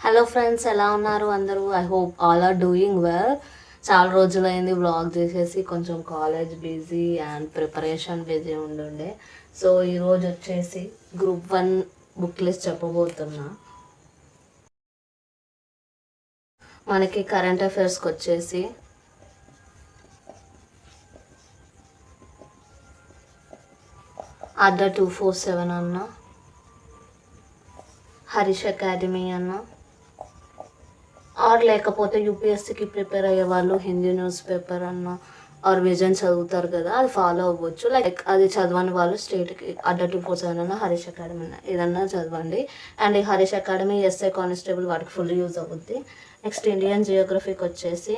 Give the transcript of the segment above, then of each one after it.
Hello friends, ఎలా ఉన్నారు అందరూ? I hope all are doing well. చాలా రోజులైంది వ్లాగ్ చేసేసి, కొంచెం college busy and preparation busy ఉండుండే. సో ఈరోజు వచ్చేసి గ్రూప్ 1 బుక్ లిస్ట్ చెప్పబోతున్నా. మనకి కరెంట్ అఫైర్స్కి వచ్చేసి అడ్డా 247 అన్న, హరీష్ అకాడమీ అన్న, ఆర్ లేకపోతే యూపీఎస్సీకి ప్రిపేర్ అయ్యే వాళ్ళు హిందీ న్యూస్ పేపర్ అన్న ఆర్ విజన్ చదువుతారు కదా, అది ఫాలో అవ్వచ్చు. లైక్ అది చదవని వాళ్ళు స్టేట్కి అడ్డా 247 అన్న, హరీష్ అకాడమీ అన్న ఏదన్నా చదవండి. అండ్ ఈ హరీష్ అకాడమీ ఎస్ఐ కానిస్టేబుల్ వాటికి ఫుల్ యూజ్ అవుద్ది. నెక్స్ట్ ఇండియన్ జియోగ్రఫీకి వచ్చేసి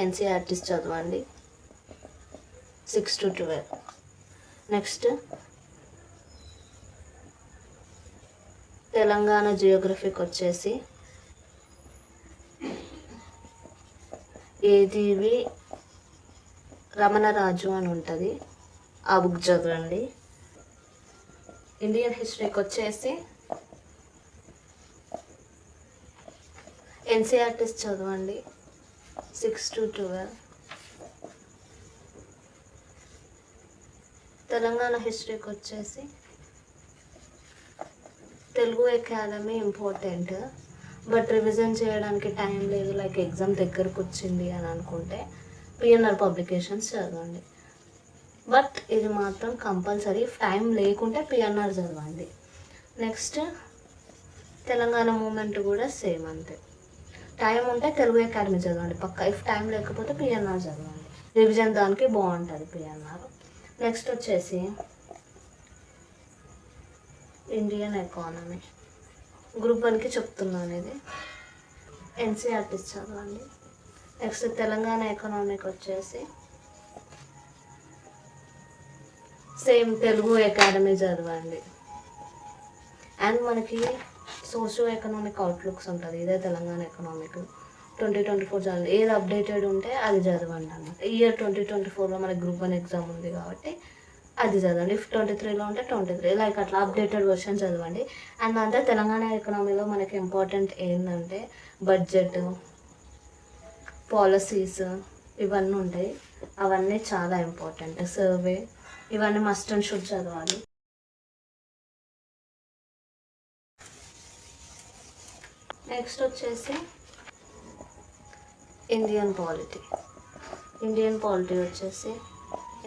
ఎన్సీఆర్టీస్ చదవండి 6 to 12. నెక్స్ట్ తెలంగాణ జియోగ్రఫీకి వచ్చేసి ఏజీవి రమణరాజు అని ఉంటుంది, ఆ బుక్ చదవండి. ఇండియన్ హిస్టరీకి వచ్చేసి ఎన్సీఆర్టీస్ చదవండి 6 to 12. తెలంగాణ హిస్టరీకి వచ్చేసి Telugu academy important, but revision చేయడానికి టైం లేదు, లైక్ ఎగ్జామ్ దగ్గరకు వచ్చింది అని అనుకుంటే పిఎన్ఆర్ పబ్లికేషన్స్ చదవండి. బట్ ఇది మాత్రం కంపల్సరీ, టైం లేకుంటే పిఎన్ఆర్ చదవండి. నెక్స్ట్ తెలంగాణ మూమెంట్ కూడా సేమ్ అంతే, టైం ఉంటే తెలుగు అకాడమీ చదవండి పక్క. ఇఫ్ టైం లేకపోతే పిఎన్ఆర్ చదవండి, రివిజన్ దానికి బాగుంటుంది పిఎన్ఆర్. నెక్స్ట్ వచ్చేసి ఇండియన్ ఎకానమీ గ్రూప్ 1కి చెప్తున్నాను, ఇది ఎన్సీఆర్టీస్ చదవండి. నెక్స్ట్ తెలంగాణ ఎకనామిక్ వచ్చేసి సేమ్ తెలుగు అకాడమీ చదవండి. అండ్ మనకి సోషో ఎకనామిక్ అవుట్లుక్స్ ఉంటుంది, ఇదే తెలంగాణ ఎకనామిక్ 2024 చదవండి. ఏది అప్డేటెడ్ ఉంటే అది చదవండి అన్నమాట. ఇయర్ 2024లో మనకి గ్రూప్ 1 ఎగ్జామ్ ఉంది కాబట్టి అది చదవండి. ఇఫ్ 23లో ఉంటే 23, లైక్ అట్లా అప్డేటెడ్ వర్షన్ చదవండి. అండ్ అంటే తెలంగాణ ఎకనామీలో మనకి ఇంపార్టెంట్ ఏంటంటే బడ్జెట్, పాలసీస్ ఇవన్నీ ఉంటాయి, అవన్నీ చాలా ఇంపార్టెంట్. సర్వే ఇవన్నీ మస్ట్ అండ్ షుడ్ చదవాలి. నెక్స్ట్ వచ్చేసి ఇండియన్ పాలిటీ వచ్చేసి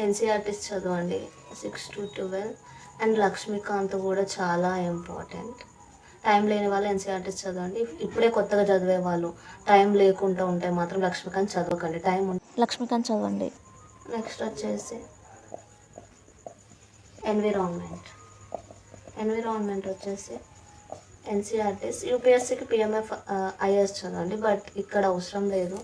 ఎన్సీఆర్టీస్ చదవండి 6 to 12. అండ్ లక్ష్మీకాంత్ కూడా చాలా ఇంపార్టెంట్. టైం లేని వాళ్ళు ఎన్సీఆర్టీస్ చదవండి. ఇప్పుడే కొత్తగా చదివే వాళ్ళు టైం లేకుండా ఉంటే మాత్రం లక్ష్మీకాంత్ చదవకండి, లక్ష్మీకాంత్ చదవండి. నెక్స్ట్ వచ్చేసి ఎన్విరాన్మెంట్ వచ్చేసి ఎన్సీఆర్టీస్. యూపీఎస్సీకి పిఎంఎఫ్ ఐఎస్ చదవండి, బట్ ఇక్కడ అవసరం లేదు.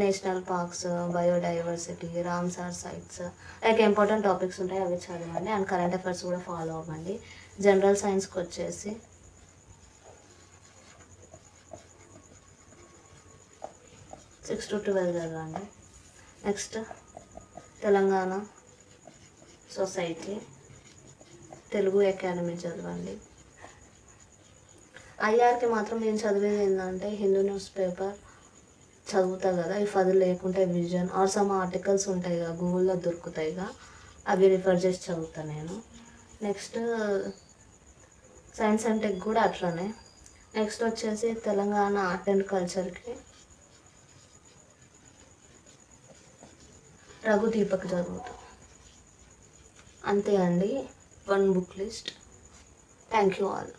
National parks, biodiversity, Ramsar sites, like important topics ఉంటాయి, అవి చదవండి. అండ్ కరెంట్ అఫైర్స్ కూడా ఫాలో అవ్వండి. జనరల్ సైన్స్కి వచ్చేసి 6 to 12 చదవండి. Next Telangana society, Telugu academy చదవండి. ఐఆర్కి మాత్రం నేను చదివేది ఏంటంటే హిందూ న్యూస్ పేపర్ చదువుతా కదా, ఇఫ్ అది లేకుంటే విజన్ ఆర్ సమ్ ఆర్టికల్స్ ఉంటాయి కదా గూగుల్లో దొరుకుతాయిగా, అవి రిఫర్ చేసి చదువుతాను నేను. నెక్స్ట్ సైన్స్ అండ్ టెక్ కూడా అట్లనే. నెక్స్ట్ వచ్చేసి తెలంగాణ ఆర్ట్ అండ్ కల్చర్కి రఘుదీపక్ చదువుతాం. అంతే అండి, 1 book list. Thank you all.